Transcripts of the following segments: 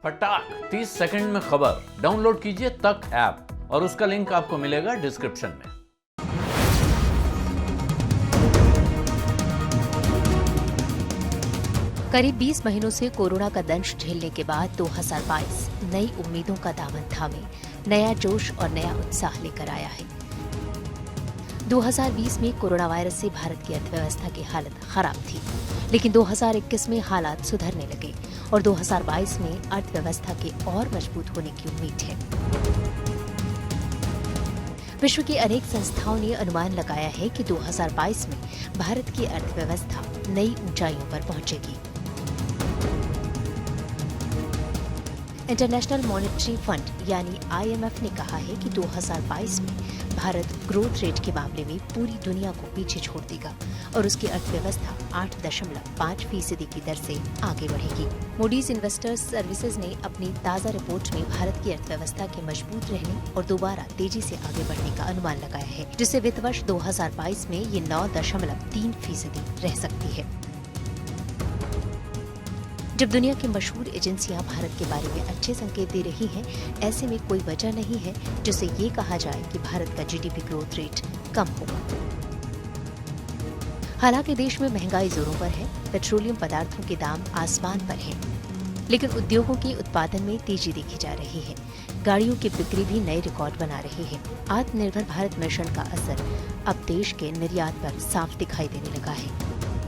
फटाक 30 सेकंड में खबर डाउनलोड कीजिए तक ऐप और उसका लिंक आपको मिलेगा डिस्क्रिप्शन में। करीब 20 महीनों से कोरोना का दंश झेलने के बाद 2022 नई उम्मीदों का दामन थामे नया जोश और नया उत्साह लेकर आया है। 2020 में कोरोना वायरस से भारत की अर्थव्यवस्था की हालत खराब थी, लेकिन 2021 में हालात सुधरने लगे और 2022 में अर्थव्यवस्था के और मजबूत होने की उम्मीद है। विश्व की अनेक संस्थाओं ने अनुमान लगाया है कि 2022 में भारत की अर्थव्यवस्था नई ऊंचाइयों पर पहुंचेगी। इंटरनेशनल मॉनेटरी फंड यानी IMF ने कहा है कि 2022 में भारत ग्रोथ रेट के मामले में पूरी दुनिया को पीछे छोड़ देगा और उसकी अर्थव्यवस्था 8.5% की दर से आगे बढ़ेगी। मूडीज इन्वेस्टर्स सर्विसेज ने अपनी ताज़ा रिपोर्ट में भारत की अर्थव्यवस्था के मजबूत रहने और दोबारा तेजी से आगे बढ़ने का अनुमान लगाया है, जिससे वित्त वर्ष 2022 में ये 9.3% रह सकती है। जब दुनिया की मशहूर एजेंसियां भारत के बारे में अच्छे संकेत दे रही हैं, ऐसे में कोई वजह नहीं है जिससे ये कहा जाए कि भारत का GDP ग्रोथ रेट कम होगा। हालांकि देश में महंगाई जोरों पर है, पेट्रोलियम पदार्थों के दाम आसमान पर हैं, लेकिन उद्योगों के उत्पादन में तेजी देखी जा रही है। गाड़ियों की बिक्री भी नए रिकॉर्ड बना रही है। आत्मनिर्भर भारत मिशन का असर अब देश के निर्यात पर साफ दिखाई देने लगा है।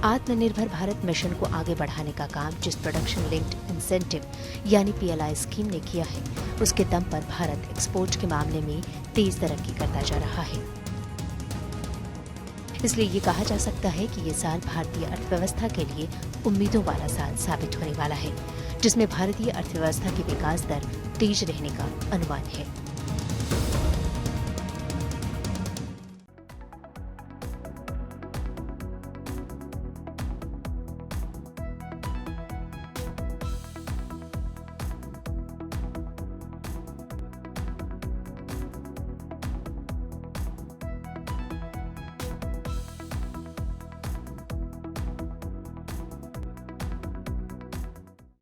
आत्मनिर्भर भारत मिशन को आगे बढ़ाने का काम जिस प्रोडक्शन लिंक्ड इंसेंटिव यानी PLI स्कीम ने किया है, उसके दम पर भारत एक्सपोर्ट के मामले में तेज तरक्की करता जा रहा है। इसलिए ये कहा जा सकता है कि ये साल भारतीय अर्थव्यवस्था के लिए उम्मीदों वाला साल साबित होने वाला है, जिसमें भारतीय अर्थव्यवस्था की विकास दर तेज रहने का अनुमान है।